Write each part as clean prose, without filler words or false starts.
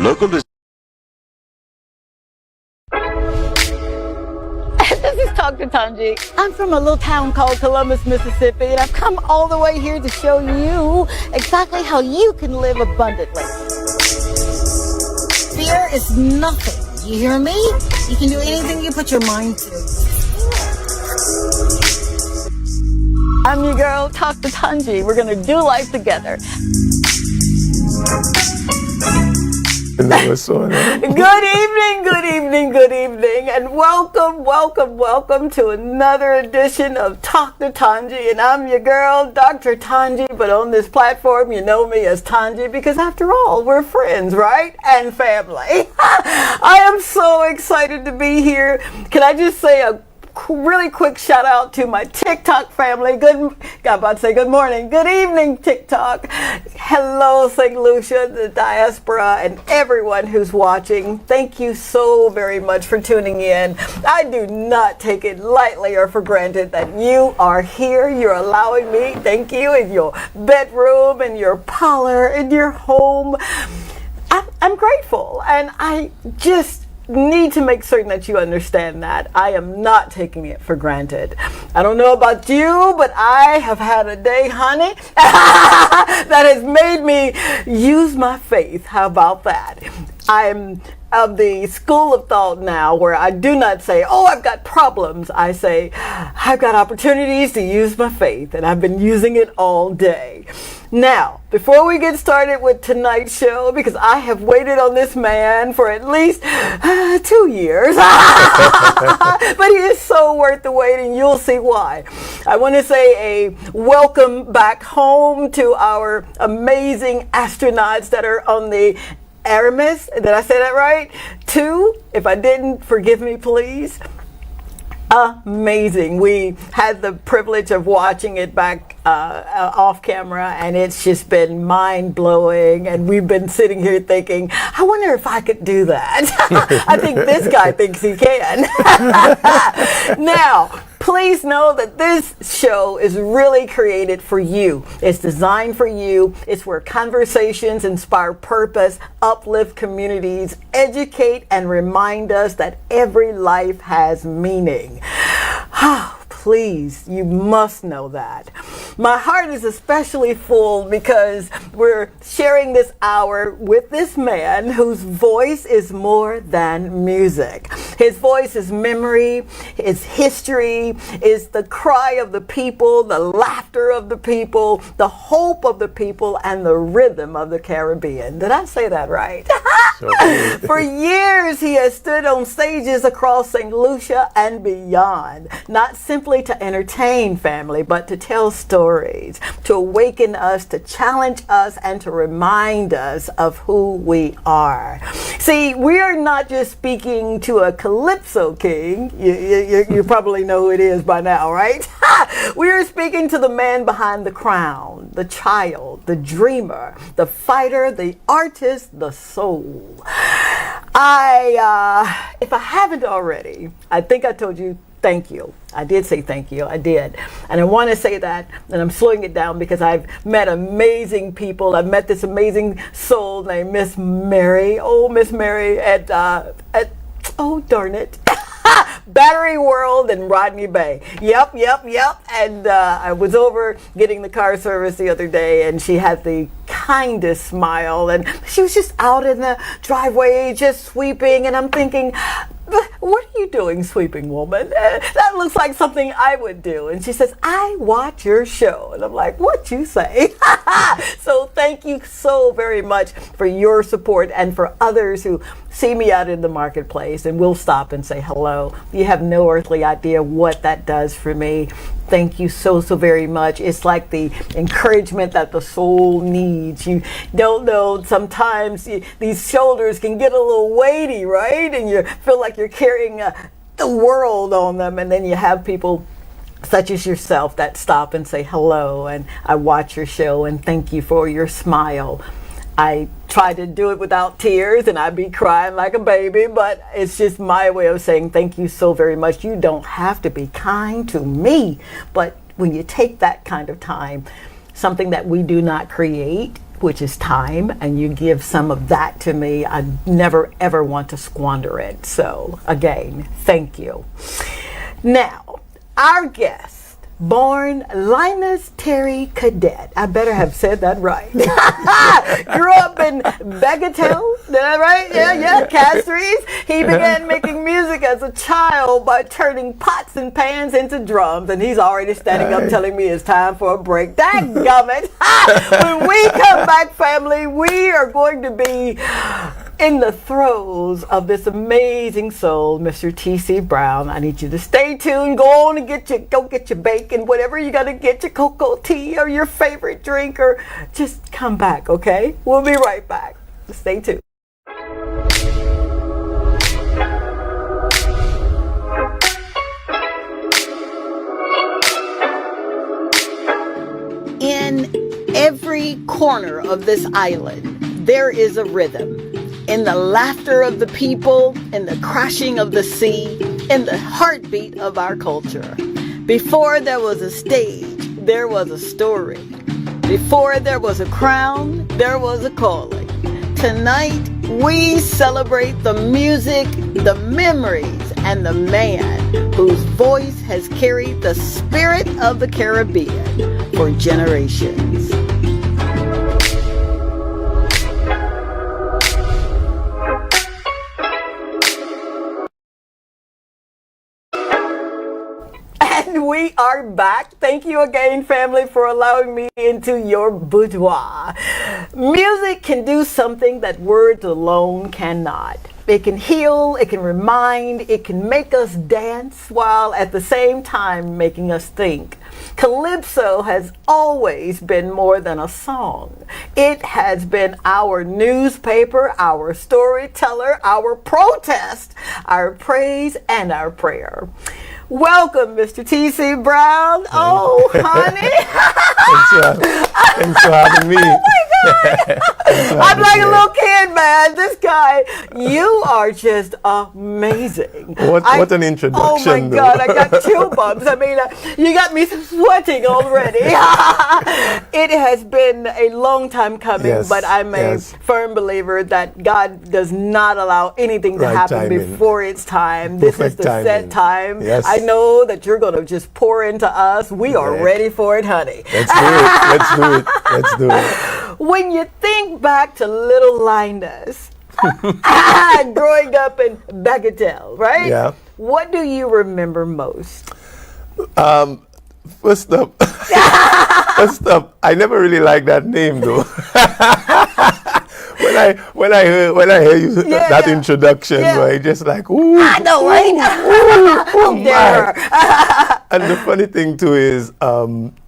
Local This is Talk to Tongie. I'm from a little town called Columbus, Mississippi, and I've come all the way here to show you exactly how you can live abundantly. Fear is nothing. You hear me? You can do anything you put your mind to. I'm your girl, Talk to Tongie. We're going to do life together. What's going on? Good evening, good evening, good evening, and welcome, welcome, welcome to another edition of Talk to Tongie. And I'm your girl, Dr. Tongie, but on this platform, you know me as Tongie because after all, we're friends, right? And family. I am so excited to be here. Can I just say a really quick shout out to my TikTok family. Got about to say good morning, good evening, TikTok. Hello, St. Lucia, the diaspora, and everyone who's watching. Thank you so very much for tuning in. I do not take it lightly or for granted that you are here. You're allowing me, thank you, in your bedroom, in your parlor, in your home. I'm grateful, and I just need to make certain that you understand that I am not taking it for granted. I don't know about you, but I have had a day, honey, that has made me use my faith. How about that? I'm of the school of thought now where I do not say, oh, I've got problems. I say, I've got opportunities to use my faith, and I've been using it all day. Now, before we get started with tonight's show, because I have waited on this man for at least 2 years, but he is so worth the wait, and you'll see why. I want to say a welcome back home to our amazing astronauts that are on the Aramis. Did I say that right? 2. If I didn't, forgive me, please. Amazing. We had the privilege of watching it back off camera, and it's just been mind-blowing, and we've been sitting here thinking, I wonder if I could do that. I think this guy thinks he can. Now, please know that this show is really created for you. It's designed for you. It's where conversations inspire purpose, uplift communities, educate, and remind us that every life has meaning. Please, you must know that. My heart is especially full because we're sharing this hour with this man whose voice is more than music. His voice is memory, is history, is the cry of the people, the laughter of the people, the hope of the people, and the rhythm of the Caribbean. Did I say that right? For years, he has stood on stages across St. Lucia and beyond, not simply to entertain family, but to tell stories, to awaken us, to challenge us, and to remind us of who we are. See, we are not just speaking to a Calypso King. You probably know who it is by now, right? We are speaking to the man behind the crown, the child, the dreamer, the fighter, the artist, the soul. If I haven't already, I think I told you thank you. I did say thank you. I did. And I want to say that, and I'm slowing it down because I've met amazing people. I've met this amazing soul named Miss Mary. Oh, Miss Mary at oh, darn it. Battery World in Rodney Bay. Yep. And I was over getting the car service the other day, and she had the kindest smile, and she was just out in the driveway just sweeping, and I'm thinking, what are you doing, sweeping woman? That looks like something I would do. And she says, I watch your show. And I'm like, what you say? So thank you so very much for your support and for others who see me out in the marketplace and will stop and say hello. You have no earthly idea what that does for me. Thank you so very much. It's like the encouragement that the soul needs. You don't know, sometimes these shoulders can get a little weighty, right? And you feel like you're carrying the world on them. And then you have people such as yourself that stop and say hello. And I watch your show and thank you for your smile. I try to do it without tears and I'd be crying like a baby, but it's just my way of saying thank you so very much. You don't have to be kind to me, but when you take that kind of time, something that we do not create, which is time, and you give some of that to me, I never ever want to squander it. So again, thank you. Now, our guest, born Linus Terry Cadet. I better have said that right. Grew up in Bagatelle, did I right? Yeah, Castries. He began making music as a child by turning pots and pans into drums, and he's already standing up telling me it's time for a break. Dadgummit. When we come back, family, we are going to be in the throes of this amazing soul, Mr. TC Brown. I need you to stay tuned. Go on and go get your bacon, whatever you gotta get, your cocoa tea or your favorite drink, or just come back, okay? We'll be right back. Stay tuned. In every corner of this island, there is a rhythm. In the laughter of the people, in the crashing of the sea, in the heartbeat of our culture. Before there was a stage, there was a story. Before there was a crown, there was a calling. Tonight, we celebrate the music, the memories, and the man whose voice has carried the spirit of the Caribbean for generations. We are back. Thank you again, family, for allowing me into your boudoir. Music can do something that words alone cannot. It can heal, it can remind, it can make us dance while at the same time making us think. Calypso has always been more than a song. It has been our newspaper, our storyteller, our protest, our praise, and our prayer. Welcome, Mr. TC Brown. Oh, honey. Thanks for having me. Oh, my God. I'm like a little kid, man. This guy, you are just amazing. What an introduction. Oh, my God. I got chill bumps. I mean, you got me sweating already. It has been a long time coming, yes, but I'm a firm believer that God does not allow anything to happen before it's time. This is the set time. Yes. I know that you're going to just pour into us. We are ready for it, honey. Let's do it. Let's do it. Let's do it. When you think back to little Linus, growing up in Bagatelle, right? Yeah. What do you remember most? First up, I never really liked that name though. when I hear you that introduction, right, just like ooh, I know, right? Ooh, my. And the funny thing too is,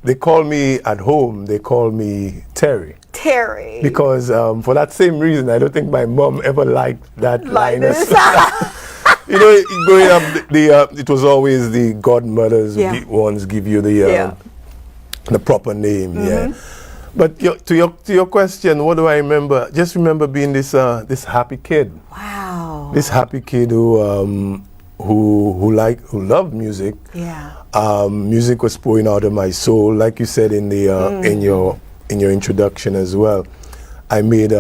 they call me at home. They call me Terry. Terry. Because for that same reason, I don't think my mom ever liked that Linus. You know, growing up, it was always the godmothers who ones give you the proper name. Mm-hmm. Yeah. But to your question, what do I remember? Just remember being this happy kid. Wow. This happy kid who loved music. Yeah. Music was pouring out of my soul, like you said in the in your introduction as well. I made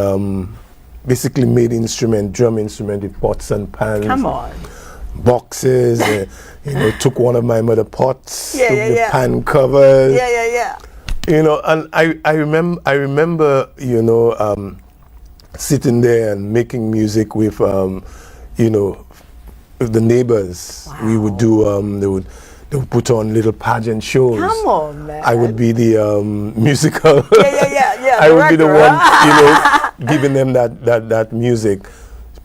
basically made drum instrument with pots and pans. Come on. Boxes. Took one of my mother pots, took the pan covers. Yeah. And I remember, sitting there and making music with, with the neighbors. Wow. We would do, they would put on little pageant shows. Come on, man. I would be the musical. Yeah. I would be the one, giving them that music.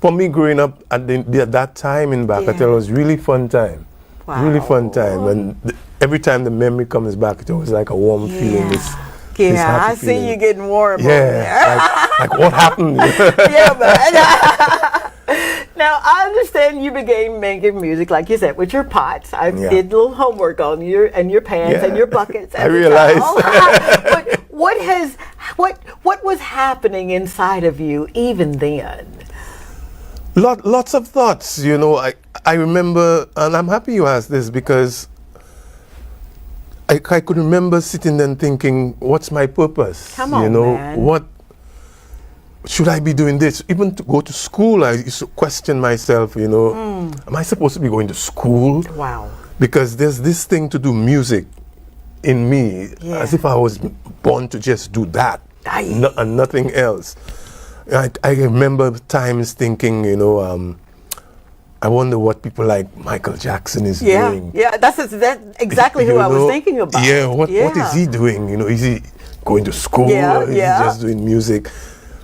For me, growing up at that time in Bagatelle was really fun time. Wow. Really fun time. And every time the memory comes back, it was like a warm feeling. This happy I see feeling. you getting warm over there. like what happened? Yeah, man. Now, I understand you began making music, like you said, with your pots. I did a little homework on you and your pans and your buckets. I realized. But what was happening inside of you even then? Lots of thoughts, I remember, and I'm happy you asked this because I could remember sitting there and thinking, what's my purpose? Come on, man. What should I be doing this? Even to go to school, I used to question myself, you know, am I supposed to be going to school? Wow. Because there's this thing to do music in me, as if I was born to just do that and nothing else. I remember times thinking, you know, I wonder what people like Michael Jackson is doing. Yeah, that's exactly who I was thinking about. Yeah, what is he doing? You know, is he going to school or is he just doing music?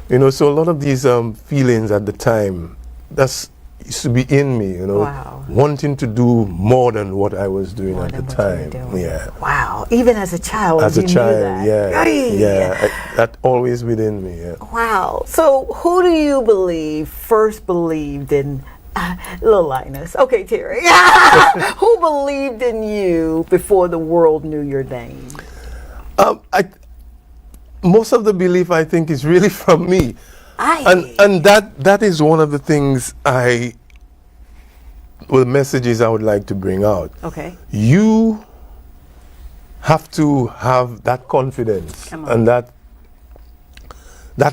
You know, so a lot of these feelings at the time, that's used to be in me, you know, wanting to do more than what I was doing at the time. Yeah. Wow. Even as a child, as a child, that. That always within me. Yeah. Wow. So, who do you first believed in? Little Linus. Okay, Terry. Who believed in you before the world knew your name? Most of the belief, I think, is really from me. And that is one of the things messages I would like to bring out. Okay. You have to have that confidence and that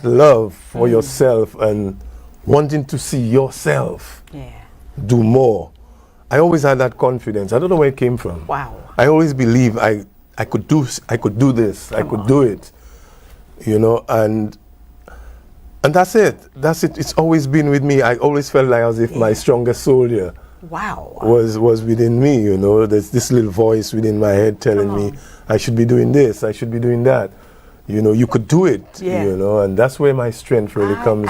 love for yourself and wanting to see yourself do more. I always had that confidence. I don't know where it came from. Wow. I always believe I could do this, I could do it. You know, and that's it. It's always been with me. I always felt like as if my strongest soldier was within me, you know. There's this little voice within my head telling me I should be doing this, I should be doing that. You know, you could do it, you know, and that's where my strength really come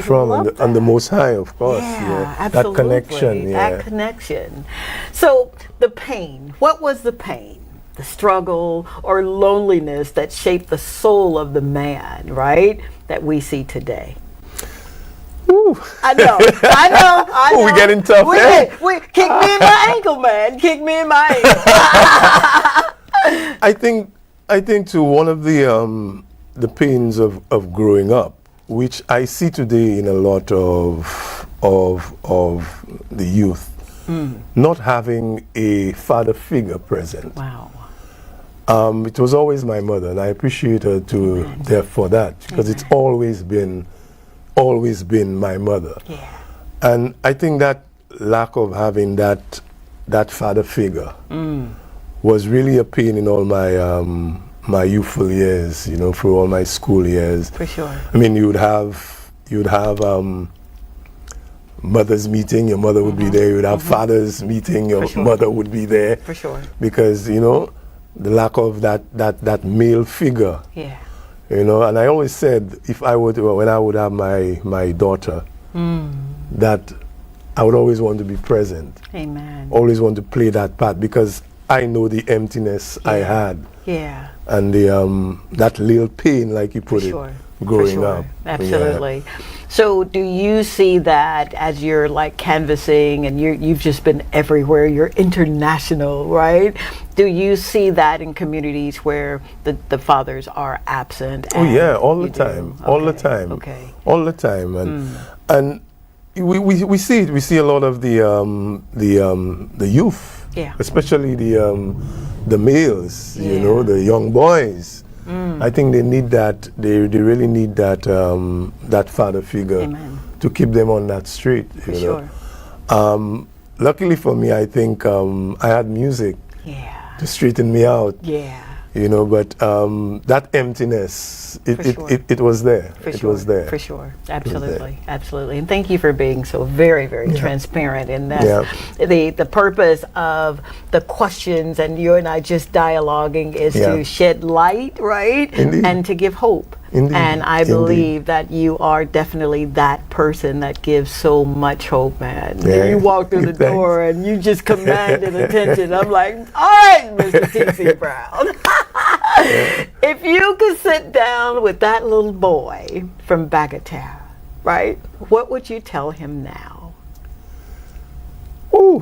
from, and the Most High, of course. Yeah, absolutely. That connection. That connection. So, the pain, what was the pain? The struggle or loneliness that shaped the soul of the man, right? That we see today. Ooh. I know. Ooh, we getting tough. Kick me in my ankle, man. Kick me in my ankle. I think too, one of the pains of growing up, which I see today in a lot of the youth, not having a father figure present. Wow. It was always my mother, and I appreciate her for that, because it's always been my mother. Yeah. And I think that lack of having that father figure was really a pain in all my youthful years, you know, through all my school years. For sure. I mean, you'd have mother's meeting, your mother would be there. You'd have father's meeting, your mother would be there. For sure. Because, you know, the lack of that male figure. Yeah. You know, and I always said, when I would have my daughter, that I would always want to be present. Amen. Always want to play that part, because I know the emptiness I had. Yeah. And that little pain, like you put it, growing up. Absolutely. Yeah. So do you see that as you're like canvassing and you've just been everywhere, you're international, right? Do you see that in communities where the fathers are absent? Oh yeah, all the time. Okay. All the time. Okay. All the time. And we see it. We see a lot of the youth, especially the males, you know, the young boys. I think they need that. They really need that that father figure to keep them on that street. You know? Luckily for me, I think I had music to straighten me out. Yeah. You know, but that emptiness, it was there. It was there. For sure. Absolutely. Absolutely. And thank you for being so very, very transparent in that. Yeah. The purpose of the questions and you and I just dialoguing is to shed light, right? Indeed. And to give hope. Indeed. And I believe that you are definitely that person that gives so much hope, man. Yeah. You walk through the door and you just commanded attention. I'm like, all right, Mr. TC Brown. If you could sit down with that little boy from Bagatelle, right, what would you tell him now? Ooh,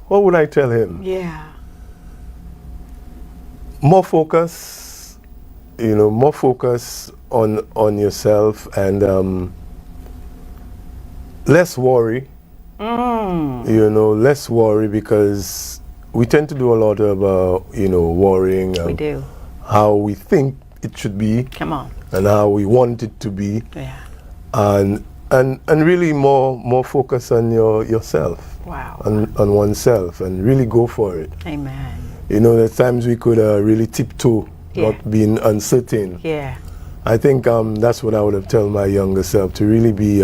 what would I tell him? Yeah. More focus, you know, more focus on yourself, and less worry. You know, less worry, because we tend to do a lot of, you know, worrying. We do. How we think it should be. Come on. and how we want it to be. Yeah. And really more focus on yourself. Wow. On oneself, and really go for it. Amen. You know, there's times we could really tiptoe, Yeah. not being uncertain. Yeah. I think that's what I would have told my younger self, to really be,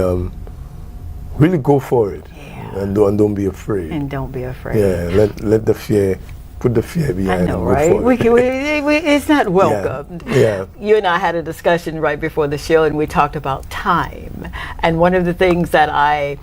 really go for it. Yeah. And don't be afraid. And don't be afraid. Yeah, let the fear, put the fear behind. I know, and right? go for it. It's not welcomed. Yeah. You and I had a discussion right before the show, and we talked about time. And one of the things that I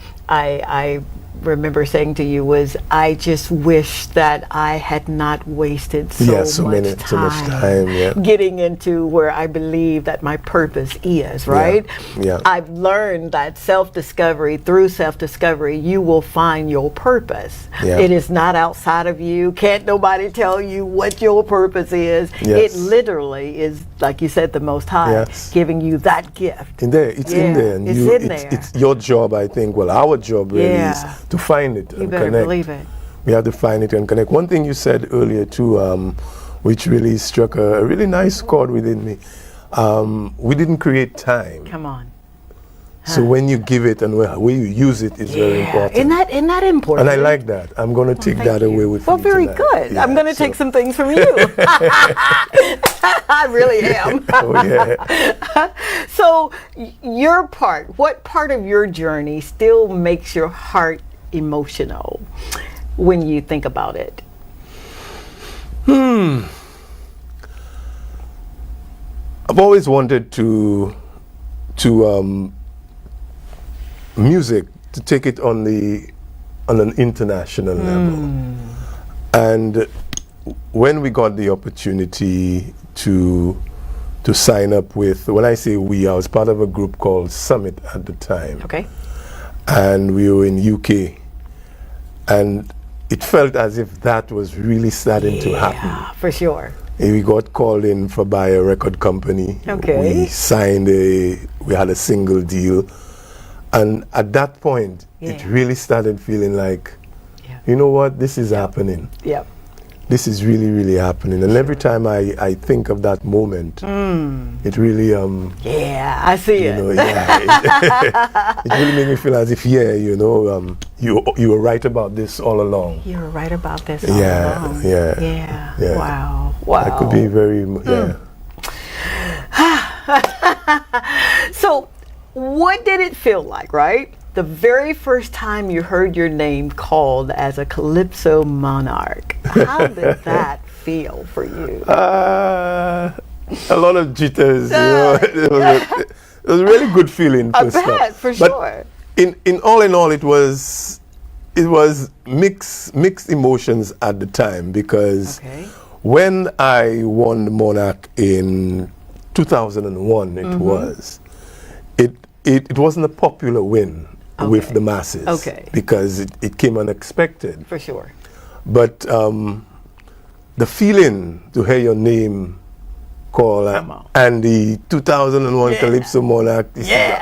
remember saying to you was, I just wish that I had not wasted so much time getting into where I believe that my purpose is, right? Yeah. I've learned that through self-discovery, you will find your purpose. Yeah. It is not outside of you. Can't nobody tell you what your purpose is. Yes. It literally is, like you said, the Most High giving you that gift. It's in there. And it's your job, I think. Well, our job really is to find it and better connect. Believe it. We have to find it and connect. One thing you said earlier too, which really struck a really nice chord within me. We didn't create time. Come on. So when you give it and where you use it is very important. Isn't that important? And I like that. I'm going to take that away with me. Well, very tonight. good. Yeah, I'm going to take some things from you. I really am. Oh, yeah. So what part of your journey still makes your heart emotional when you think about it? I've always wanted to music, to take it on an international level. And when we got the opportunity to sign up with, when I say we, I was part of a group called Summit at the time. Okay. And we were in UK, and it felt as if that was really starting to happen. Yeah, for sure. We got called in by a record company. Okay. We signed we had a single deal. And at that point, it really started feeling like, you know what, this is happening. Yep. This is really, really happening. And every time I think of that moment, it really, yeah, I see it. It really made me feel as if, you were right about this all along. You were right about this all along. Yeah. Wow. I could be very, So, what did it feel like, right? The very first time you heard your name called as a Calypso monarch. How did that feel for you? A lot of jitters, It was a really good feeling. I bet, for sure. In all, it was mixed emotions at the time, because when I won the Monarch in 2001, it wasn't a popular win with the masses, because it came unexpected. For sure. But the feeling to hear your name called and the 2001 Calypso Monarch, it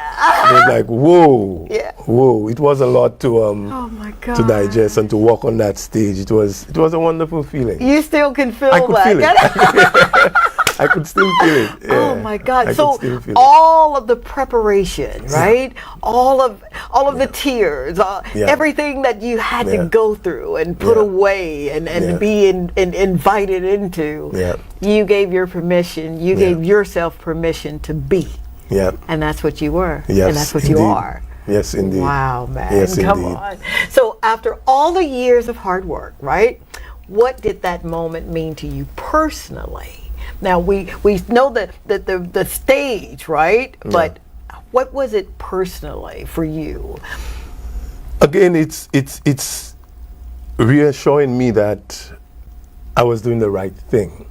was like, whoa, whoa. It was a lot to digest and to walk on that stage. It was a wonderful feeling. You still can feel I could that. feel it. I could still feel it. Yeah. Oh my God! So all of the preparation, right? All of the tears, everything that you had to go through and put away and be invited into. You gave your permission. You gave yourself permission to be. Yeah. And that's what you were. Yes, and that's what indeed. you are. Yes, indeed. Wow, man. Yes, Come indeed. on. So after all the years of hard work, right? What did that moment mean to you personally? Now we know the stage, right? But what was it personally for you? Again, it's reassuring me that I was doing the right thing.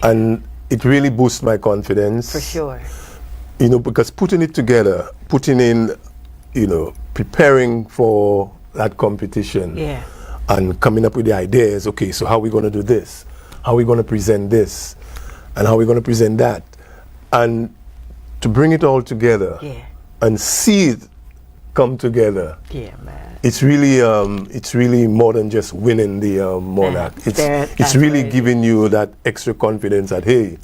And it really boosts my confidence. For sure. Because putting it together, preparing for that competition and coming up with the ideas, okay, so how are we going to do this? How are we going to present this? And how are we going to present that? And to bring it all together and see it come together. Yeah, man. It's really more than just winning the Monarch. It's really giving you that extra confidence that, hey,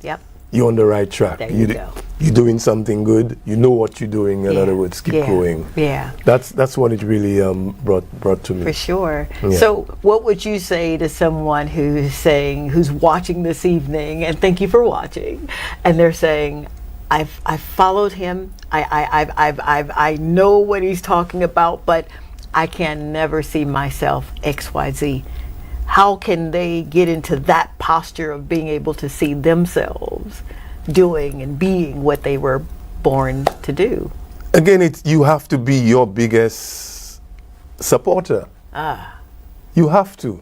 you're on the right track. There you go. You're doing something good. You know what you're doing. In other words, keep going. Yeah. That's what it really brought to me. For sure. Yeah. So what would you say to someone who's watching this evening, and thank you for watching, and they're saying, I've followed him. I know what he's talking about, but I can never see myself XYZ. How can they get into that posture of being able to see themselves doing and being what they were born to do? Again, you have to be your biggest supporter. You have to.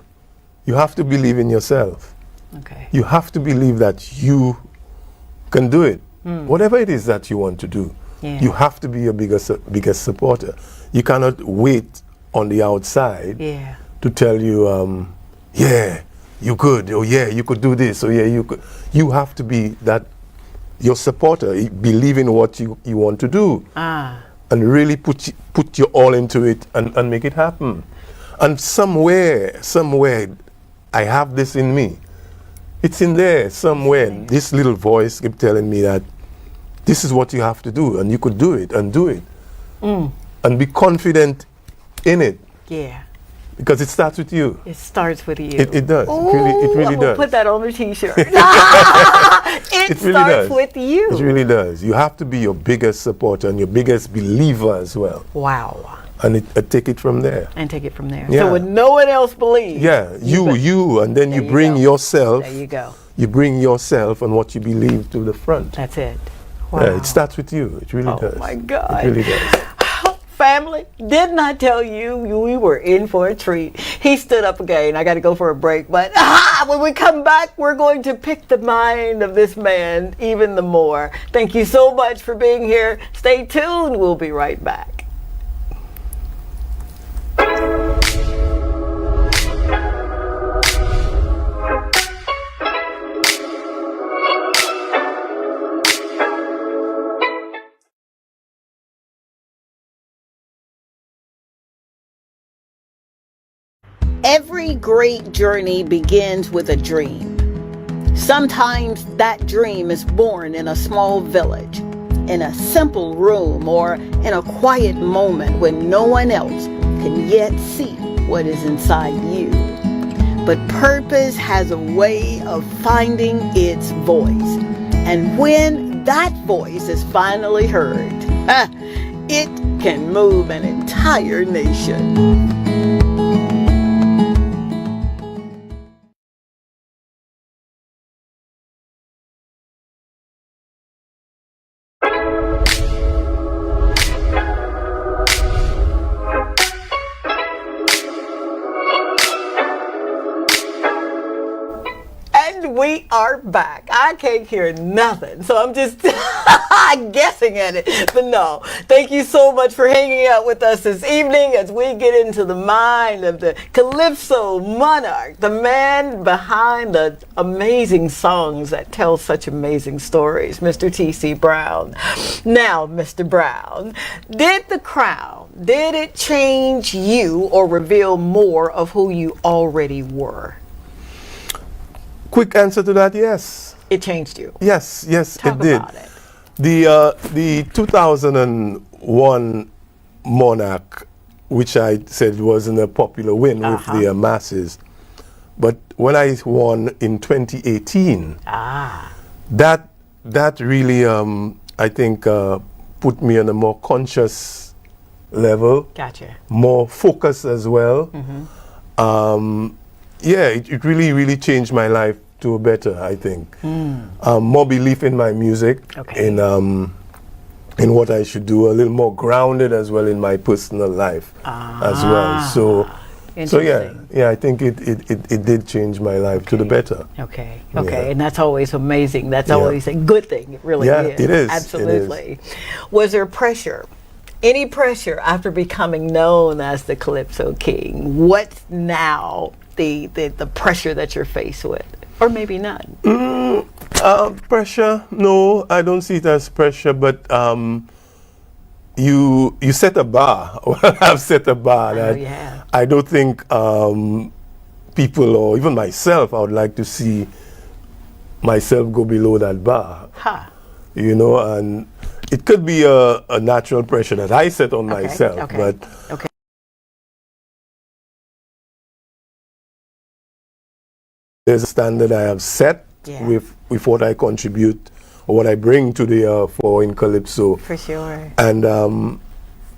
You have to believe in yourself. Okay. You have to believe that you can do it. Whatever it is that you want to do, you have to be your biggest supporter. You cannot wait on the outside to tell you, yeah, you could, or yeah, you could do this, or yeah, you could. You have to be that, your supporter, believe in what you want to do, and really put your all into it and make it happen. And somewhere, I have this in me. It's in there somewhere. This little voice kept telling me that this is what you have to do, and you could do it, and do it. And be confident in it. Yeah. Because it starts with you. It starts with you. It does. Ooh, it really does. Put that on the t-shirt. It really starts does. with you. It really does. You have to be your biggest supporter and your biggest believer as well. Wow. And take it from there. And take it from there. Yeah. So when no one else believes. Yeah, you, and then you bring yourself. There you go. You bring yourself and what you believe to the front. That's it. Wow. Yeah, it starts with you. It really does. Oh my God. It really does. Family, didn't I tell you we were in for a treat? He stood up again. I got to go for a break. But when we come back, we're going to pick the mind of this man even the more. Thank you so much for being here. Stay tuned. We'll be right back. Every great journey begins with a dream. Sometimes that dream is born in a small village, in a simple room, or in a quiet moment when no one else can yet see what is inside you. But purpose has a way of finding its voice. And when that voice is finally heard, it can move an entire nation. We are back. I can't hear nothing, so I'm just guessing at it. But no, thank you so much for hanging out with us this evening as we get into the mind of the Calypso monarch, the man behind the amazing songs that tell such amazing stories, Mr. TC Brown. Now, Mr. Brown, did the crown, did it change you or reveal more of who you already were? Quick answer to that, yes. It changed you. Yes, Talk it did. about it. The 2001 Monarch, which I said wasn't a popular win with the masses, but when I won in 2018, that really I think put me on a more conscious level. Gotcha. More focus as well. Yeah, it really changed my life to a better, I think. More belief in my music, in what I should do, a little more grounded as well in my personal life as well. So yeah, I think it did change my life to the better. Okay, and that's always amazing. That's always a good thing. It really is. It is. Absolutely. It is. Was there pressure? Any pressure after becoming known as the Calypso King? What's now the pressure that you're faced with? Or maybe none? Pressure? No, I don't see it as pressure, but you set a bar. Well, I've set a bar that I don't think people, or even myself, I would like to see myself go below that bar. Huh. You know, and it could be a natural pressure that I set on myself, but there's a standard I have set with what I contribute or what I bring to the for in Calypso. For sure. And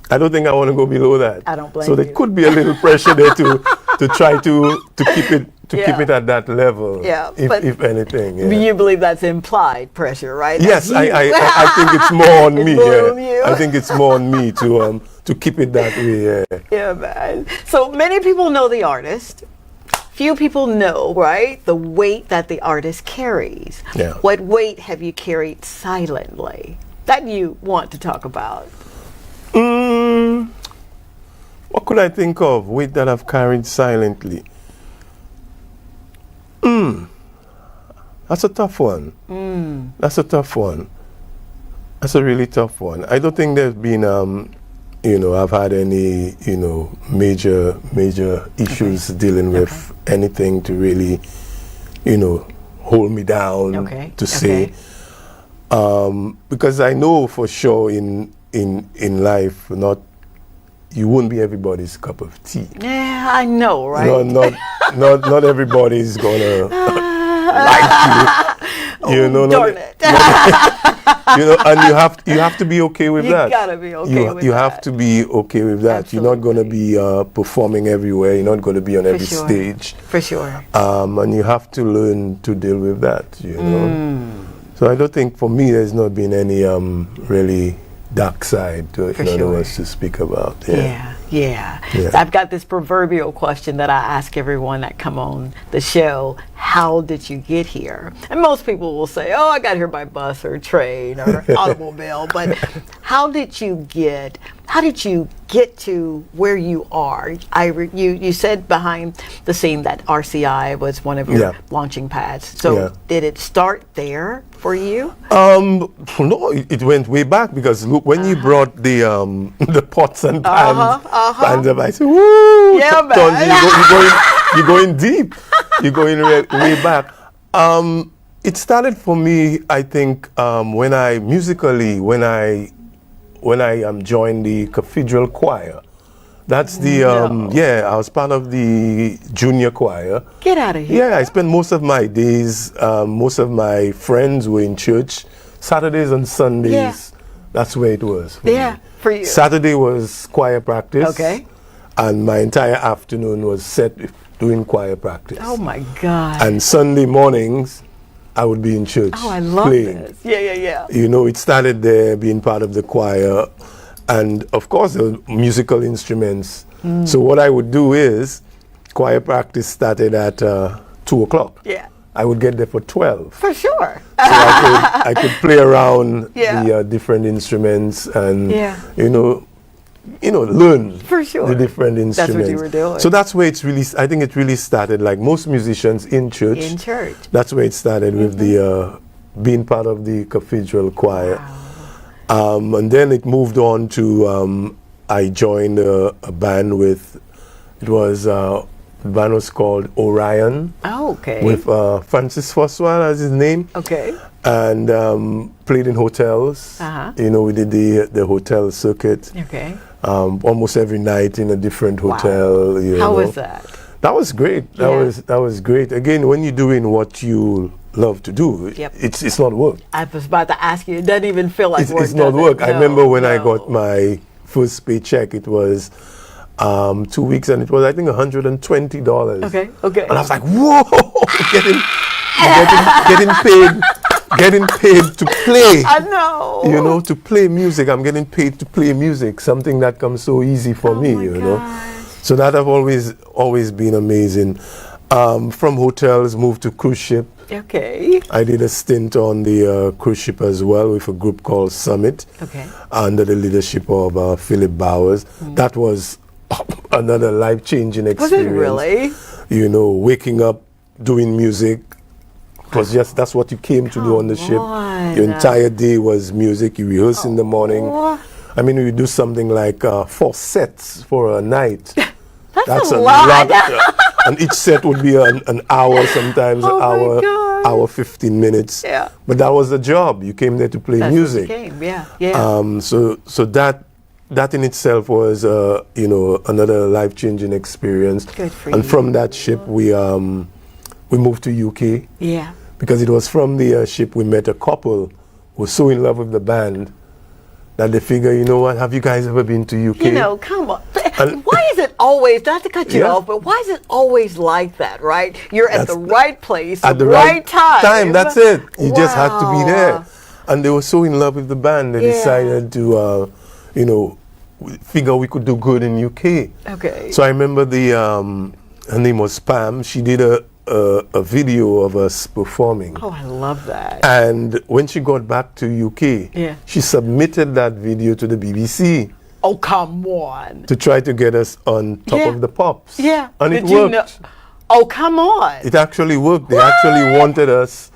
I don't think I want to go below that. I don't blame you. So there could be a little pressure there to try to keep it keep it at that level. Yeah. If anything. Yeah. You believe that's implied pressure, right? Yes, I think it's more on me. More on you. I think it's more on me to keep it that way. Yeah. Yeah, man. So many people know the artist. Few people know, right, the weight that the artist carries. Yeah. What weight have you carried silently that you want to talk about? What could I think of? Weight that I've carried silently. That's a tough one. That's a tough one. That's a really tough one. I don't think there's been, I've had any, major issues dealing with anything to really, hold me down to say. Because I know for sure in life, you won't be everybody's cup of tea. Yeah, I know, right? Not everybody's gonna like you. Darn it. And you have to be okay with that. You gotta be okay with that. You have to be okay with that. Absolutely. You're not gonna be performing everywhere. You're not gonna be on every stage. For sure. And you have to learn to deal with that. So I don't think for me there's not been any really dark side to in other words to speak about. Yeah. I've got this proverbial question that I ask everyone that come on the show. How did you get here? And most people will say, oh, I got here by bus or train or automobile. But how did you get to where you are? You said behind the scene that RCI was one of your launching pads. So did it start there for you? No, it went way back because look, when you brought the pots and pans up, I said, woo, Tongie, you're going deep. You're going way back. It started for me, I think, when I joined the cathedral choir. That's the I was part of the junior choir. Get out of here. Yeah, I spent most of my days, most of my friends were in church. Saturdays and Sundays, that's where it was for me. For you. Saturday was choir practice. Okay. And my entire afternoon was set doing choir practice. Oh my God. And Sunday mornings, I would be in church Oh, I love playing. this. Yeah. It started there, being part of the choir. And of course, there were musical instruments. So what I would do is, choir practice started at 2 o'clock. Yeah. I would get there for 12. For sure. So I could play around the different instruments and, learn For sure. the different instruments. That's what you were doing. So that's where I think it really started, like most musicians in church. In church. That's where it started with the being part of the cathedral choir. Wow. And then it moved on to, I joined a band with, the band was called Orion. Oh, okay. With Francis Foswell as his name. Okay. And played in hotels. We did the hotel circuit. Okay. Almost every night in a different hotel. Wow. How was that? That was great. That was great. Again, when you're doing what you love to do, it's not work. I was about to ask you. It doesn't even feel like work. It's not work. I remember when I got my first paycheck, it was 2 weeks, and it was, I think, $120. Okay. And I was like, whoa, getting paid to play. I know. To play music. I'm getting paid to play music, something that comes so easy for me, gosh. So that have always been amazing. From hotels, moved to cruise ship. Okay. I did a stint on the cruise ship as well with a group called Summit. Okay. Under the leadership of Philip Bowers. That was another life-changing experience. Was it really? Waking up, doing music. It was just, that's what you came to do on the ship. Your entire day was music. You rehearse in the morning. I mean, we do something like 4 sets for a night. That's a lot. And each set would be an hour, sometimes an hour. hour, 15 minutes. Yeah. But that was the job. You came there to play music. That's what you came. Yeah. So that in itself was, another life-changing experience. Good for and you. from that ship, we moved to UK. Yeah. Because it was from the ship we met a couple who were so in love with the band that they figure, you know what, have you guys ever been to UK? You know, come on. Why is it always, not to cut you Yeah. off, but why is it always like that, right? You're at That's the right place at the right time. That's it. You just had to be Wow. there. And they were so in love with the band, they Yeah. decided to, figure we could do good in UK. Okay. So I remember her name was Pam. She did a video of us performing. Oh, I love that. And when she got back to UK, Yeah. she submitted that video to the BBC Oh, come on. to try to get us on top Yeah. of the pops. Yeah. And Did it you worked. know- Oh, come on. It actually worked. They actually wanted us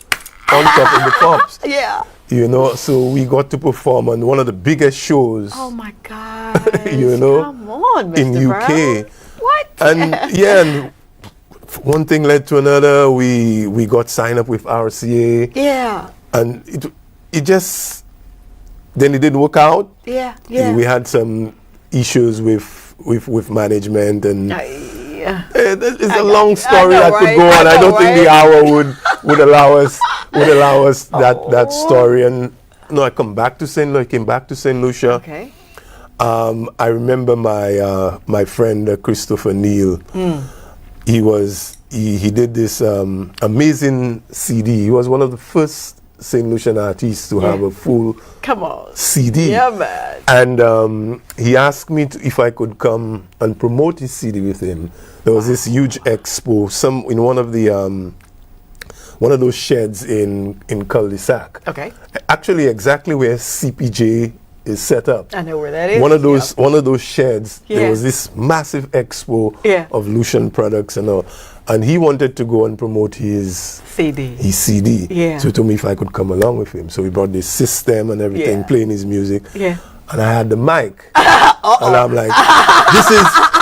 on top of the pops. Yeah. So we got to perform on one of the biggest shows Oh, my God. Come on, Mr. in UK. Brown. What? And one thing led to another. We got signed up with RCA. Yeah. And it just, then it didn't work out. Yeah. Yeah. We had some issues with management, and Yeah. it's a long story know, that could right? go on. I I know, don't think the right? hour would allow us that story. And I came back to St. Lucia. Okay. I remember my friend Christopher Neal. He did this amazing CD. He was one of the first St. Lucian artists to have a full Come on. CD. Yeah, man. And he asked me if I could come and promote his CD with him. There was this huge expo, in one of those sheds in cul-de-sac. Okay. Actually, exactly where CPJ is set up. I know where that is. One of those sheds. Yeah. There was this massive expo Yeah. of Lucian products and all. And he wanted to go and promote his CD. Yeah. So he told me if I could come along with him. So we brought this system and everything, Yeah. playing his music. Yeah. And I had the mic. And I'm like,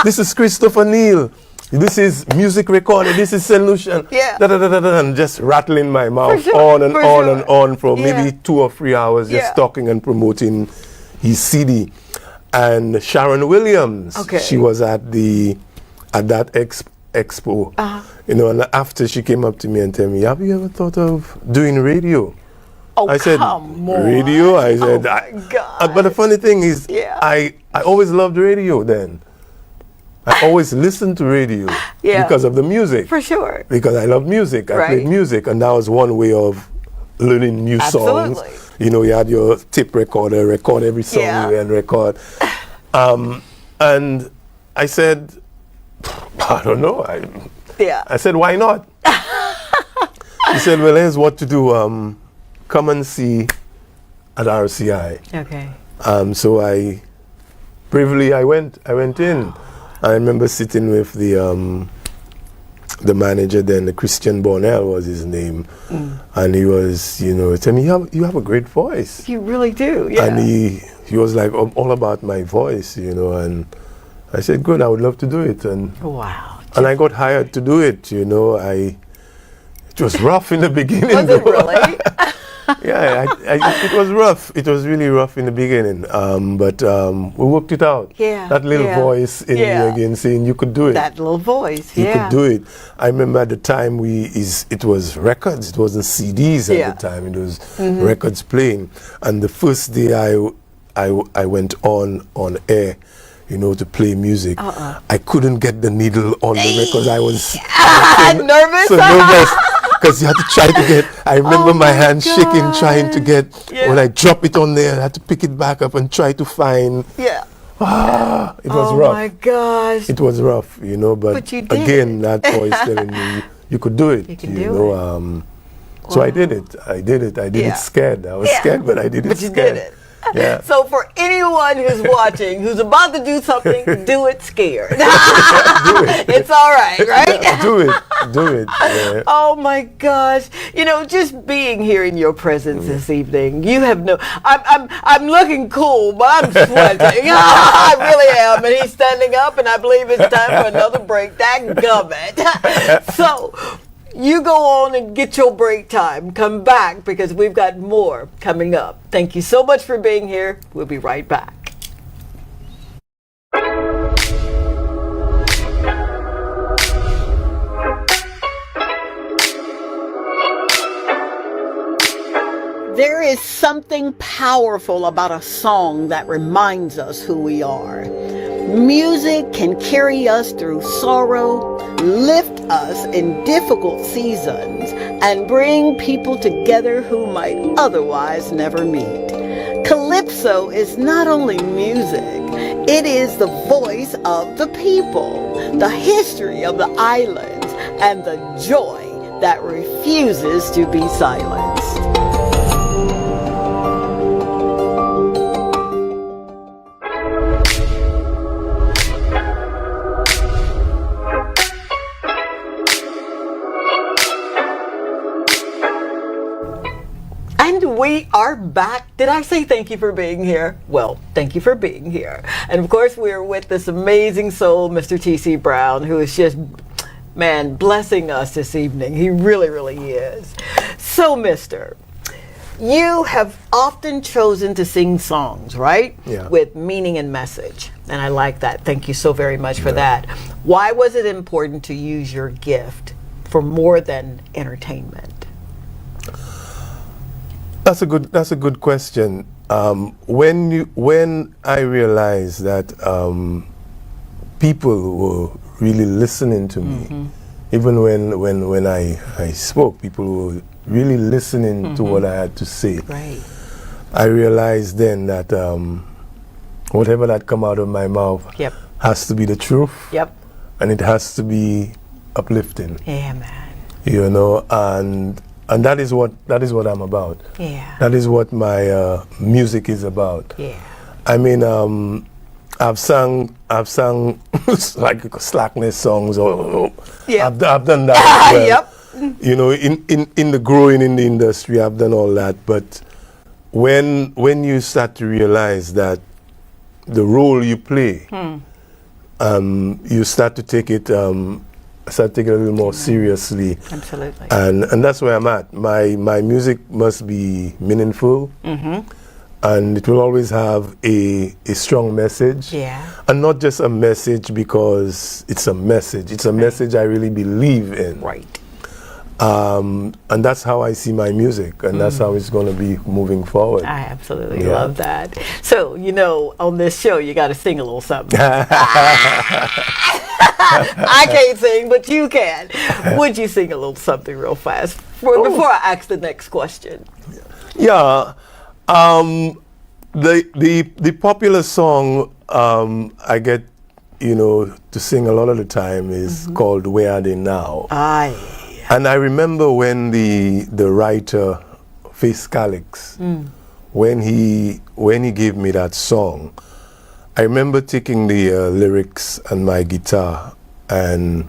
this is Christopher Neal. This is music recorded. This is St. Lucian. Yeah. And just rattling my mouth sure, on and for on sure. and on for Yeah. maybe 2 or 3 hours, just Yeah. talking and promoting his CD. And Sharon Williams, Okay. she was at that expo. Uh-huh. And after she came up to me and told me, have you ever thought of doing radio? Oh, I said, come on. radio? I said, Oh, my God. but the funny thing is, Yeah. I always loved radio then. I always listened to radio Yeah. because of the music. For sure. Because I love music. I Right. played music, and that was one way of learning new songs. Absolutely. You had your tape recorder, record every song Yeah. you and record. And I said, I don't know. Yeah. I said, why not? He said, well, here's what to do. Come and see at RCI. Okay. So I went in. I remember sitting with the manager then, Christian Bornell was his name. And he was, telling me, you have a great voice. You really do. Yeah. And he was like, all about my voice, and I said, good, I would love to do it. And Wow. and I got hired to do it, it was rough in the beginning. Was it really? Yeah, it was rough. It was really rough in the beginning. But we worked it out. Yeah, That little yeah, voice in yeah. me again saying you could do it. That little voice. You Yeah. could do it. I remember at the time it was records. It wasn't CDs Yeah. at the time. It was records playing. And the first day I went on air, to play music. I couldn't get the needle on the records. I was Nervous? so nervous because you had to try to get. I remember my my hands shaking trying to get. Yeah. When I drop it on there, I had to pick it back up and try to find. Yeah. It was Oh rough. my gosh. It was rough, But you did again, that voice telling me you could do it. You can do it. So I did it. I did Yeah. it scared. I was Yeah. scared, but I did it But you scared. did it. Yeah. So for anyone who's watching, who's about to do something, do it scared. Do it. It's all right, right? Yeah, do it. Yeah. Oh my gosh! Just being here in your presence this evening, you have no. I'm looking cool, but I'm sweating. I really am. And he's standing up, and I believe it's time for another break. That gummit. So, You go on and get your break time. Come back because we've got more coming up. Thank you so much for being here. We'll be right back. There is something powerful about a song that reminds us who we are. Music can carry us through sorrow, lift us in difficult seasons, and bring people together who might otherwise never meet. Calypso is not only music, it is the voice of the people, the history of the islands, and the joy that refuses to be silenced. We are back. Did I say thank you for being here? Well, thank you for being here. And of course, we're with this amazing soul, Mr. TC Brown, who is just, man, blessing us this evening. He really, really is. So, Mr., you have often chosen to sing songs, right? Yeah. With meaning and message. And I like that. Thank you so very much for that. Why was it important to use your gift for more than entertainment? That's a good question. When I realized that people were really listening to me, even when I spoke, people were really listening to what I had to say. Right. I realized then that whatever that come out of my mouth has to be the truth. Yep. And it has to be uplifting. Yeah, man. You know, and that is what I'm about. Yeah. That is what my music is about. Yeah. I mean, I've sung like slackness songs, or I've done that as well. Yep. You know, in the growing in the industry, I've done all that. But when you start to realize that the role you play, you start to take it. Start taking it a little more seriously. Absolutely. And that's where I'm at. My music must be meaningful, and it will always have a strong message. Yeah. And not just a message because it's a message. It's a message I really believe in. Right. And that's how I see my music, and that's how it's going to be moving forward. I absolutely love that. So, you know, on this show, you got to sing a little something. I can't sing, but you can. Would you sing a little something real fast before I ask the next question? Yeah. The popular song I get, you know, to sing a lot of the time is called "Where Are They Now?" Aye. And I remember when the writer Face Calix, when he gave me that song, I remember taking the lyrics and my guitar and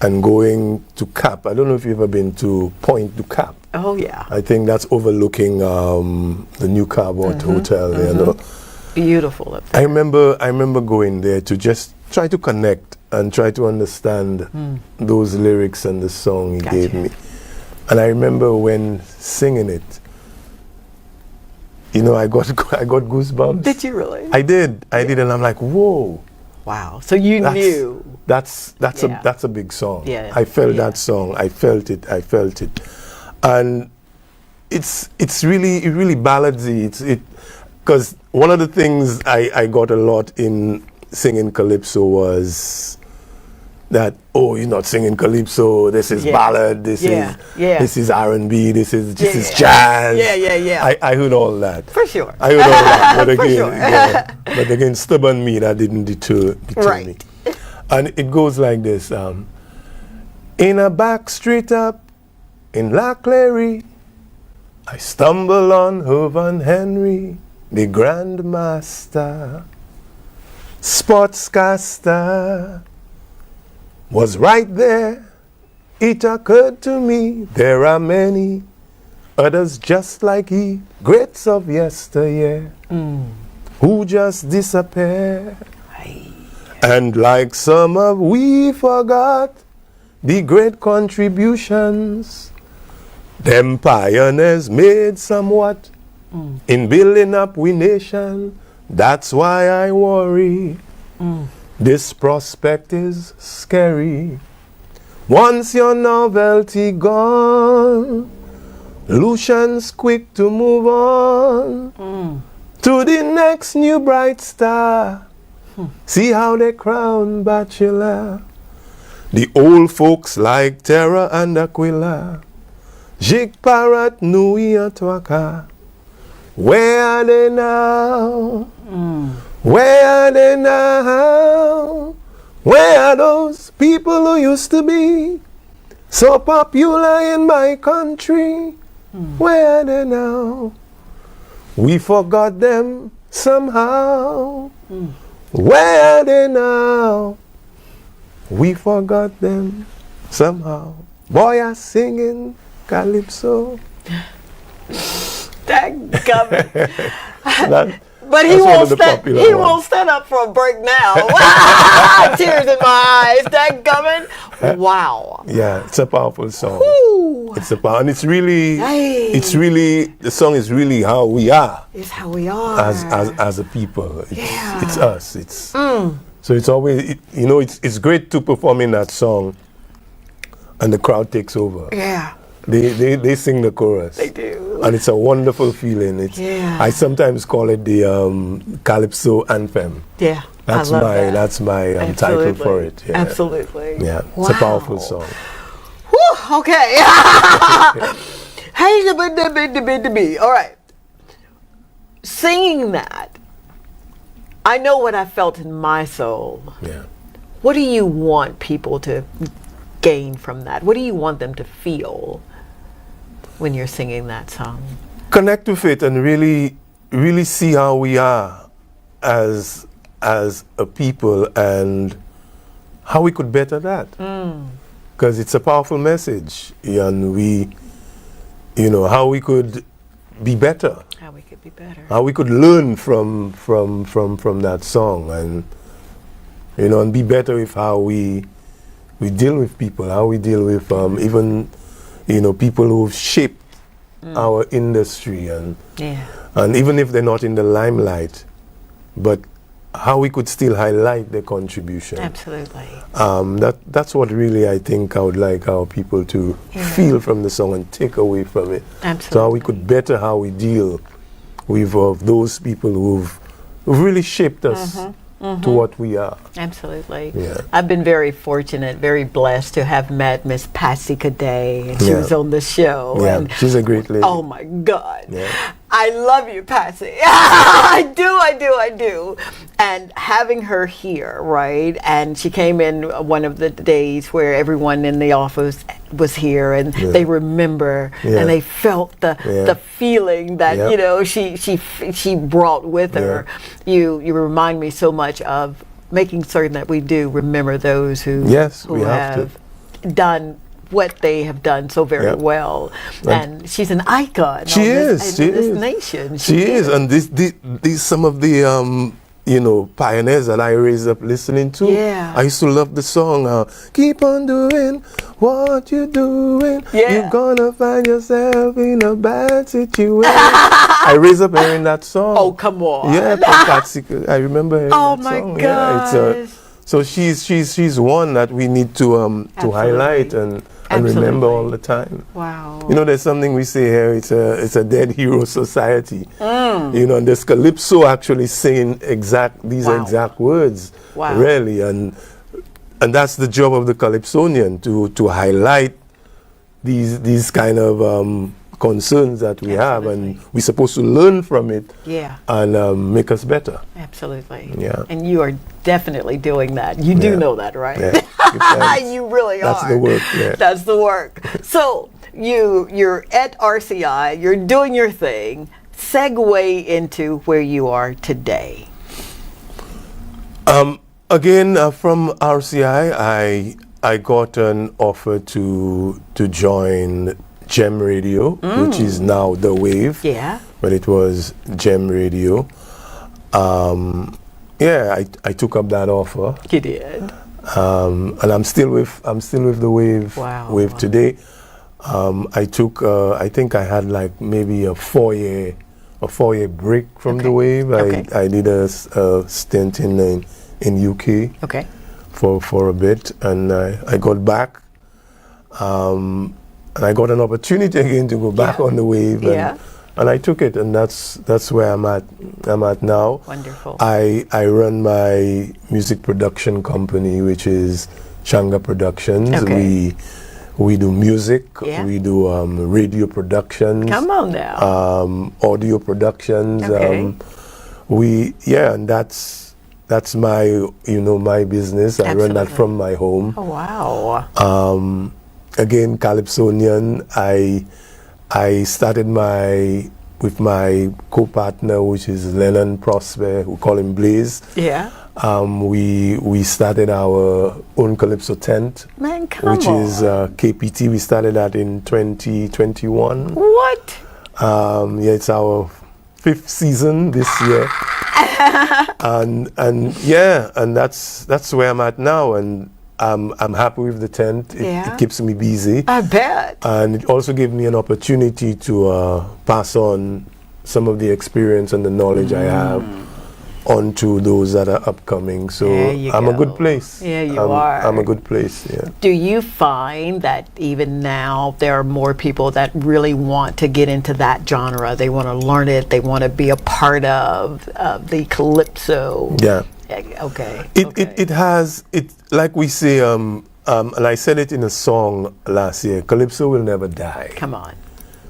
going to Cap. I don't know if you've ever been to Point du Cap. Oh yeah. I think that's overlooking the New Carbot Hotel. You know, beautiful up there. I remember going there to just try to connect and try to understand those lyrics and the song he gave me. And I remember when singing it, you know, I got goosebumps. Did you really? I did, and I'm like, whoa. Wow. So you knew. That's a big song. Yeah. I felt that song. I felt it. And it really ballady. Because one of the things I got a lot in singing Calypso was that, oh, you're not singing Calypso, this is ballad, this is R&B, this is jazz. Yeah. I heard all that. For sure. I heard all that. But again, but again, stubborn me, that didn't deter me. And it goes like this. In a back street up in La Clary, I stumble on Hervan Henry, the Grandmaster, Sportscaster, was right there. It occurred to me, there are many others just like he, greats of yesteryear, who just disappear. And like some of we forgot, the great contributions them pioneers made somewhat in building up we nation. That's why I worry. This prospect is scary. Once your novelty gone, Lucian's quick to move on to the next new bright star. See how they crown bachelor. The old folks like Terra and Aquila, Jig Parrot, Nui and Twaka. Where are they now? Where are they now? Where are those people who used to be so popular in my country? Where are they now? We forgot them somehow. Where are they now? We forgot them somehow. Boy, are singing Calypso. But he won't stand up for a break now. Tears in my eyes. Dadgummit. Wow. Yeah, it's a powerful song. Woo. And it's really, the song is really how we are. It's how we are. As a people. It's us. So it's always, it's great to perform in that song and the crowd takes over. Yeah. They sing the chorus. They do. And it's a wonderful feeling. I sometimes call it the Calypso anthem. Yeah. That's my title for it. Yeah. Absolutely. Yeah. Wow. It's a powerful song. Whew, okay. Hey, all right. Singing that, I know what I felt in my soul. Yeah. What do you want people to gain from that? What do you want them to feel when you're singing that song? Connect with it and really see how we are as a people and how we could better that. Because it's a powerful message, and how we could be better. How we could be better. How we could learn from that song, and and be better with how we deal with people, how we deal with even people who've shaped our industry, and even if they're not in the limelight, but how we could still highlight their contribution. Absolutely. That's what really I think I would like our people to feel from the song and take away from it. Absolutely. So how we could better how we deal with those people who've really shaped us to what we are. Absolutely. Yeah. I've been very fortunate, very blessed to have met Miss Patsy Cadet, and she was on the show. Yeah, and she's a great lady. Oh my God. Yeah. I love you, Patsy. I do. And having her here, right? And she came in one of the days where everyone in the office was here, and they remember and they felt the feeling that she brought with her. You remind me so much of making certain that we do remember those who have done what they have done so very well, and she's an icon. She is. This nation. She is, and these some of the pioneers that I raised up listening to. Yeah. I used to love the song. Keep on doing what you're doing. Yeah. You're gonna find yourself in a bad situation. I raised up hearing that song. Oh, come on. Yeah, Patsy. I remember hearing that song. Oh my God. So she's one that we need to highlight and remember all the time. Wow. There's something we say here, it's a dead hero society. And there's Calypso actually saying these exact words. Wow. Really. And that's the job of the Calypsonian, to highlight these kind of concerns that we have, and we're supposed to learn from it and make us better. Absolutely. Yeah. And you are definitely doing that. You do know that, right? Yeah. You really are. That's the work. Yeah. That's the work. So you're at RCI, you're doing your thing. Segue into where you are today. Again, from RCI, I got an offer to join Gem Radio, which is now The Wave. Yeah. But it was Gem Radio. I took up that offer. You did. And I'm still with the wave. Wow. Wave today. I took I think I had like maybe a 4-year break from the wave. I did a stint in UK. Okay. For a bit, and I got back. And I got an opportunity again to go back on the wave. And I took it, and that's where I'm at now. Wonderful. I run my music production company, which is Changa Productions. Okay. We do music. We do radio productions. Come on now. Audio productions. Okay. And that's my my business. I run that from my home. Oh wow. Again, Calypsonian. I started with my co-partner, which is Lennon Prosper, we call him Blaze. Yeah. We started our own Calypso tent. Man, come which on. is KPT. We started that in 2021. What? It's our 5th season this year. and that's where I'm at now, and I'm happy with the tent. It keeps me busy. I bet. And it also gave me an opportunity to pass on some of the experience and the knowledge I have onto those that are upcoming. So I'm a good place. Yeah, you are. I'm a good place, yeah. Do you find that even now there are more people that really want to get into that genre? They want to learn it. They want to be a part of the Calypso. Yeah. Okay. It has, like we say, and I said it in a song last year, Calypso will never die. Come on.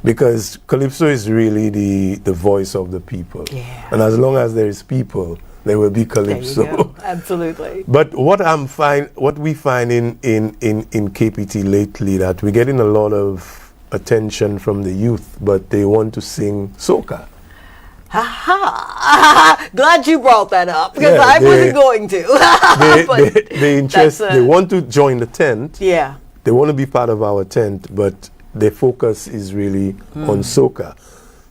Because Calypso is really the voice of the people. Yeah. And as long as there is people, there will be Calypso. There you go. Absolutely. But what we find in KPT lately, that we're getting a lot of attention from the youth, but they want to sing soca. Ha! Glad you brought that up, because I wasn't going to. They want to join the tent. Yeah. They want to be part of our tent, but their focus is really on soca.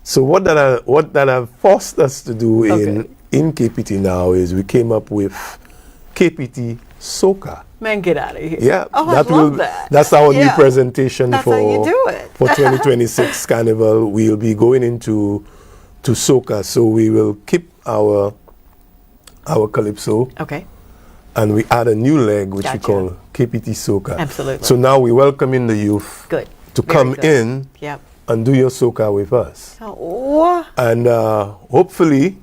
So what that have forced us to do in KPT now is we came up with KPT Soca. Man, get out of here. Yeah, I love that. That's our new presentation That's how you do it. for 2026 Carnival. We'll be going into soca, so we will keep our Calypso. Okay. And we add a new leg, which we call KPT Soca. Absolutely. So now we welcome in the youth to come in and do your soca with us. Oh. And hopefully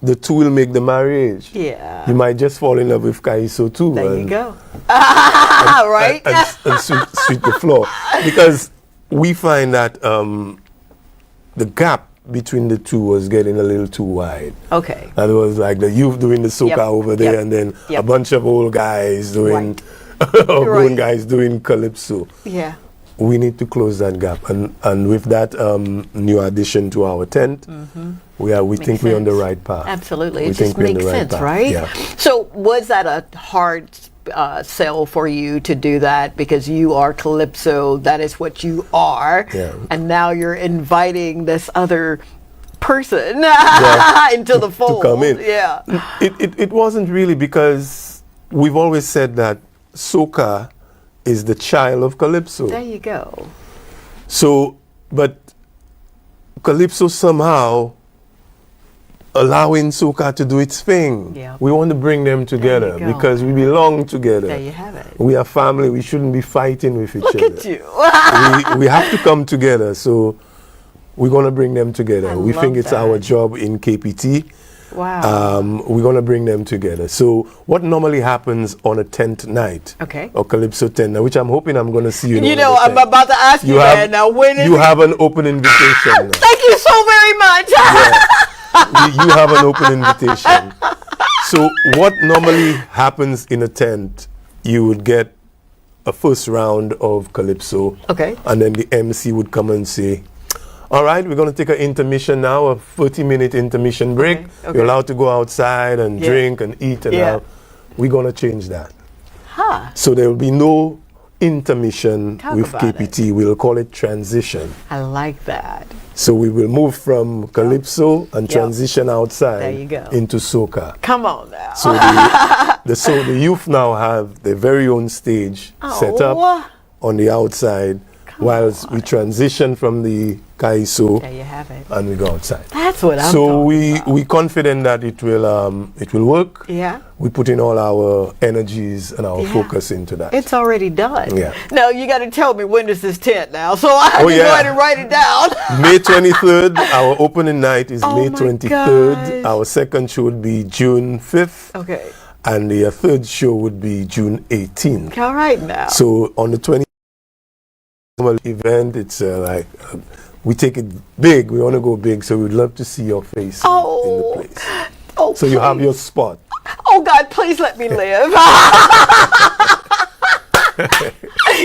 the two will make the marriage. Yeah. You might just fall in love with Kaiso too. There you go. Right? And sweep the floor. Because we find that the gap between the two was getting a little too wide. Okay. And it was like the youth doing the soca over there, and then a bunch of old guys doing grown guys doing Calypso. Yeah. We need to close that gap, and with that new addition to our tent, we think we're on the right path. Absolutely, it just makes sense, right? Yeah. So was that a hard sell for you to do that, because you are Calypso, that is what you are, and now you're inviting this other person into the fold to come in? Yeah. It wasn't really, because we've always said that soca is the child of Calypso. There you go. So, but Calypso somehow allowing soca to do its thing. Yeah. We want to bring them together because we belong together. There you have it. We are family. We shouldn't be fighting with each other. Look at you. we have to come together. So we're going to bring them together. We think it's our job in KPT. Wow. We're going to bring them together. So what normally happens on a tent night, or Calypso tent night, which I'm hoping I'm going to see you. You know, I'm about to ask you that now. When is you have an open invitation. Thank you so very much. You have an open invitation. So what normally happens in a tent, you would get a first round of Calypso. Okay. And then the MC would come and say, all right, we're going to take an intermission now, a 30-minute intermission break. You're allowed to go outside and drink and eat. And now we're going to change that. So there will be no intermission with KPT. We'll call it transition. I like that. So we will move from Calypso and transition outside there you go. into soca. Come on now. So the youth now have their very own stage set up on the outside, whilst we transition from the Kaiso. There you have it. And we go outside. That's what I'm So we confident that it will work. Yeah. We put in all our energies and our focus into that. It's already done. Yeah. Now you got to tell me when is this tent now, so I can go ahead and write it down. May 23rd. Our opening night is May my 23rd. gosh. Our second show would be June 5th. Okay. And the third show would be June 18th. All right now. So on the 20th event, it's we take it big. We want to go big, so we'd love to see your face in the place. Oh, so you have your spot. Oh God, please let me live.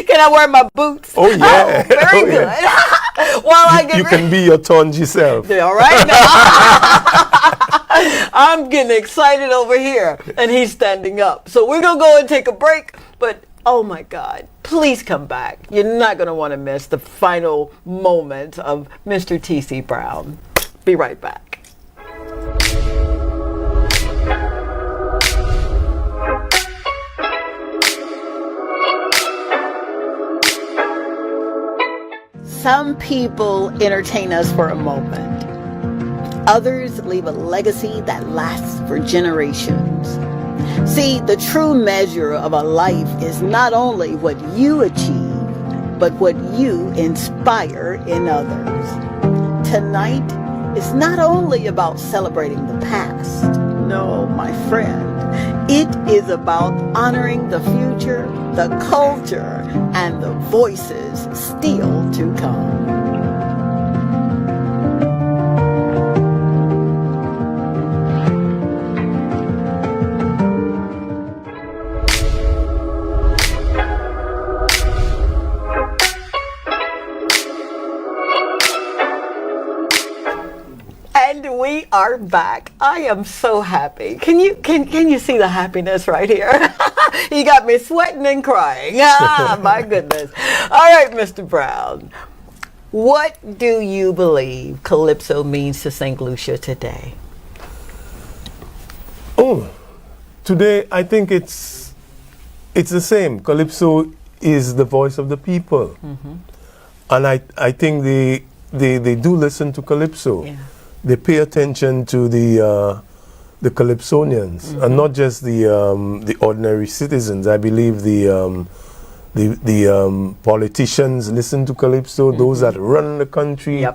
Can I wear my boots? Oh yeah. Very good. Yeah. While I get you can be your Tongie self. All right now. I'm getting excited over here, and he's standing up. So we're gonna go and take a break, but oh my God, please come back. You're not gonna want to miss the final moment of Mr. TC Brown. Be right back. Some people entertain us for a moment. Others leave a legacy that lasts for generations. See, the true measure of a life is not only what you achieve, but what you inspire in others. Tonight is not only about celebrating the past. No, my friend. It is about honoring the future, the culture, and the voices still to come. And we are back. I am so happy. Can you see the happiness right here? You got me sweating and crying. Ah, my goodness. All right, Mr. Brown. What do you believe Calypso means to St. Lucia today? Oh, today I think it's the same. Calypso is the voice of the people. Mm-hmm. And I think they do listen to Calypso. Yeah. They pay attention to the Calypsonians, and not just the ordinary citizens. I believe the politicians listen to Calypso. Those that run the country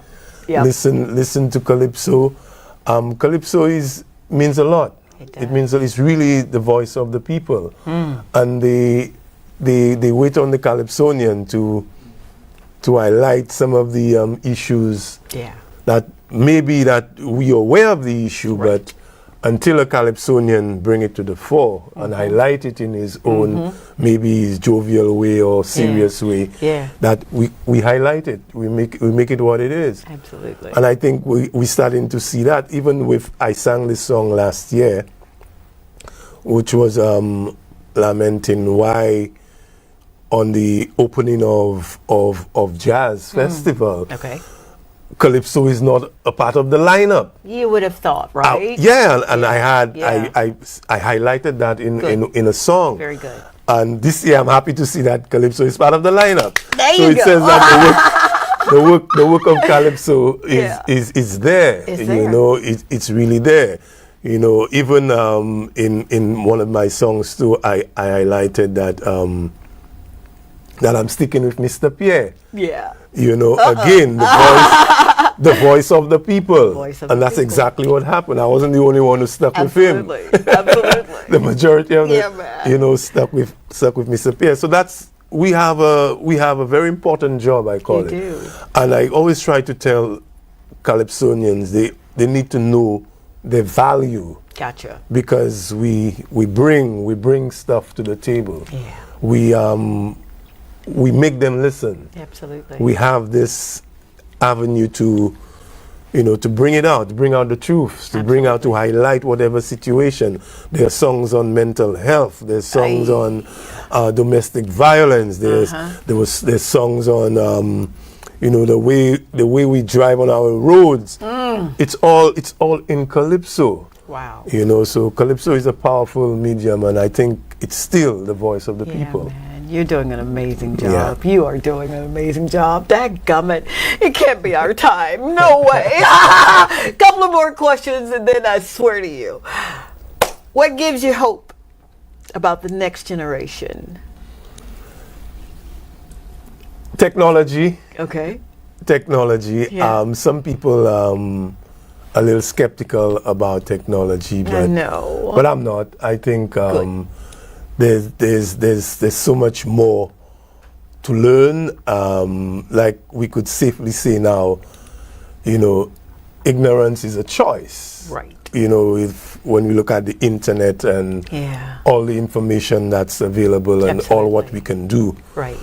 listen to Calypso. Calypso means a lot. It means that it's really the voice of the people, and they wait on the Calypsonian to highlight some of the issues that maybe that we are aware of the issue, but until a Calypsonian bring it to the fore and highlight it in his own, maybe his jovial way or serious way, that we highlight it, we make it what it is. Absolutely. And I think we starting to see that even with, I sang this song last year, which was lamenting why on the opening of Jazz Festival, Calypso is not a part of the lineup. You would have thought, right? And I highlighted that in a song. Very good. And this year I'm happy to see that Calypso is part of the lineup. There so you it go. says that the work of Calypso is there. It's there. You know, it's really there. You know, even in one of my songs too, I highlighted that I'm sticking with Mr. Pierre. Yeah. You know, again, the voice of the people. That's exactly what happened. I wasn't the only one who stuck with him. Absolutely. The majority of them, stuck with Mr. Pierre. So we have a very important job, I call it. Do. And I always try to tell Calypsonians they need to know their value. Gotcha. Because we bring stuff to the table. Yeah. We make them listen. Absolutely. We have this avenue to you know, to bring it out, to bring out the truths, to bring out, to highlight whatever situation. There are songs on mental health. There's songs on domestic violence. There's songs on you know, the way we drive on our roads. It's all in Calypso. Wow. You know, so Calypso is a powerful medium, and I think it's still the voice of the people. Man. You're doing an amazing job. Yeah. You are doing an amazing job. Dadgummit. It can't be our time. No way. Couple of more questions and then I swear to you. What gives you hope about the next generation? Technology. Okay. Technology. Yeah. Some people a little skeptical about technology, but but I'm not. I think there's so much more to learn. Like we could safely say now, you know, ignorance is a choice. Right. You know, when we look at the internet and all the information that's available and all what we can do. Right.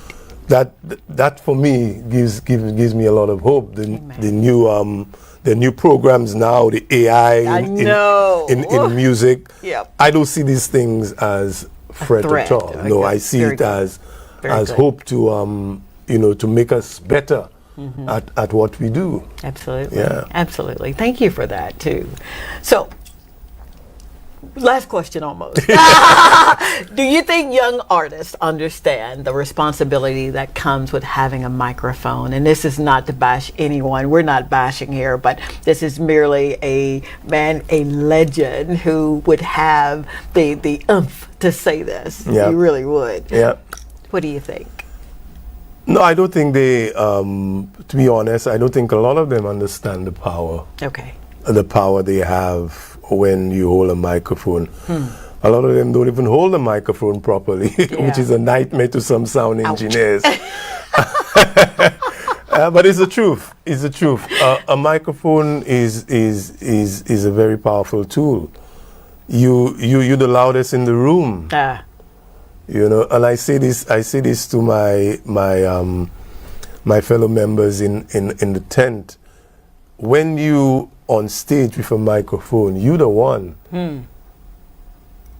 That for me gives me a lot of hope. The new programs now, the AI in music. Yep. I don't see these things as threat at all. No, I see it as hope to you know, to make us better at what we do. Absolutely. Yeah. Absolutely. Thank you for that too. So, last question almost. Do you think young artists understand the responsibility that comes with having a microphone? And this is not to bash anyone. We're not bashing here, but this is merely a legend who would have the oomph to say this. Yep. You really would. Yeah. What do you think? No, I don't think they, to be honest, I don't think a lot of them understand the power. Okay. The power they have when you hold a microphone. A lot of them don't even hold a microphone properly, which is a nightmare to some sound engineers. But it's the truth. It's the truth. A microphone is a very powerful tool. You're the loudest in the room. You know, and I say this to my fellow members in the tent. When you on stage with a microphone, you're the one.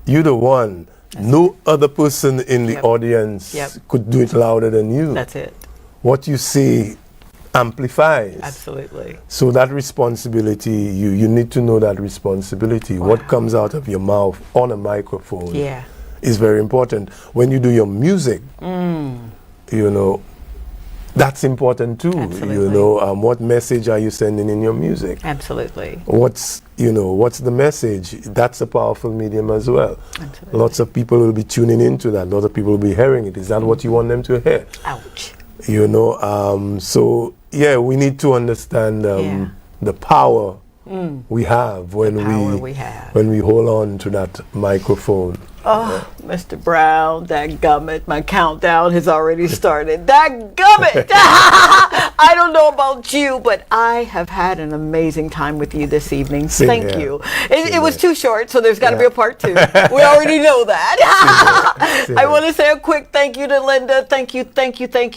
You're the one. No other person in the audience could do it louder than you. That's it. What you say amplifies. Absolutely. So that responsibility, you need to know that responsibility. Wow. What comes out of your mouth on a microphone is very important. When you do your music, you know, that's important too. Absolutely. You know, what message are you sending in your music? Absolutely. What's the message? That's a powerful medium as well. Absolutely. Lots of people will be tuning into that. Lots of people will be hearing it. Is that what you want them to hear? Ouch. You know, so yeah, we need to understand the power we have when we hold on to that microphone. Oh, Mr. Brown, dadgummit, my countdown has already started. Dadgummit! I don't know about you, but I have had an amazing time with you this evening. Thank you. It was too short, so there's got to be a part 2. We already know that. I want to say a quick thank you to Linda. Thank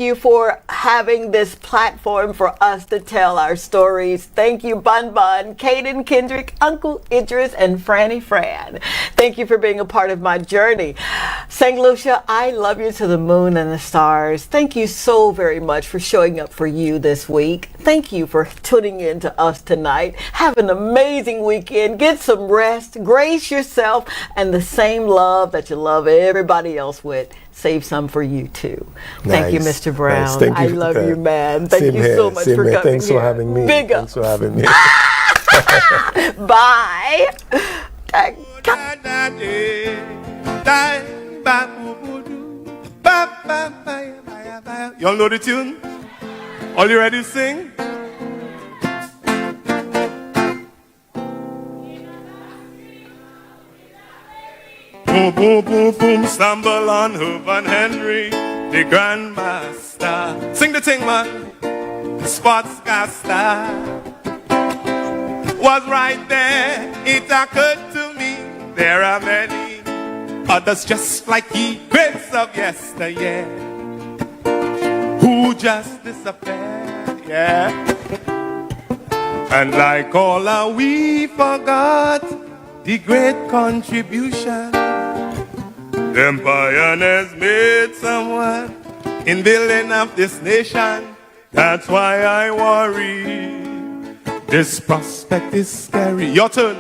you for having this platform for us to tell our stories. Thank you, Bun Bun, Caden, Kendrick, Uncle Idris, and Franny Fran. Thank you for being a part of my journey. St. Lucia, I love you to the moon and the stars. Thank you so very much for showing up for you this week. Thank you for tuning in to us tonight. Have an amazing weekend. Get some rest. Grace yourself and the same love that you love everybody else with. Save some for you too. Thank you, Mr. Brown. Nice. Thank you. I love you, man. Thank you so much for coming. Thanks for having me. Big up. Thanks for having me. Bye. Y'all know the tune? All you ready to sing? Boom, boom, boom, boom, stumble on Hoof and Henry, the grandmaster. Sing the thing, man. The sportscaster was right there. It occurred to me there are many others just like he, greats of yesteryear, who just disappeared. Yeah. And like all we forgot the great contribution them pioneers made someone in building up this nation. That's why I worry. This prospect is scary. Your turn.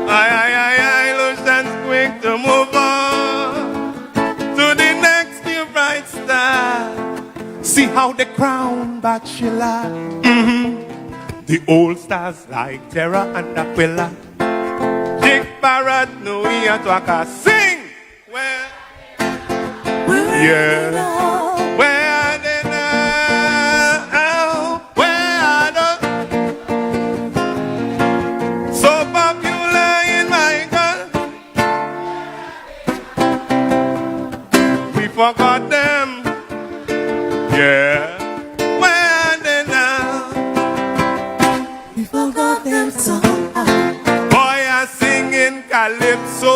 I, Lucian's quick to move on to the next new bright star. See how the crown bachelor. The old stars like Terra and Aquila. Jig Barrett, no, we are to sing. Where? Yeah. Where are they now? Where are they? So popular in my country. We forgot them. Yeah. Where are they now? We forgot them so. Boy, I'm singing Calypso.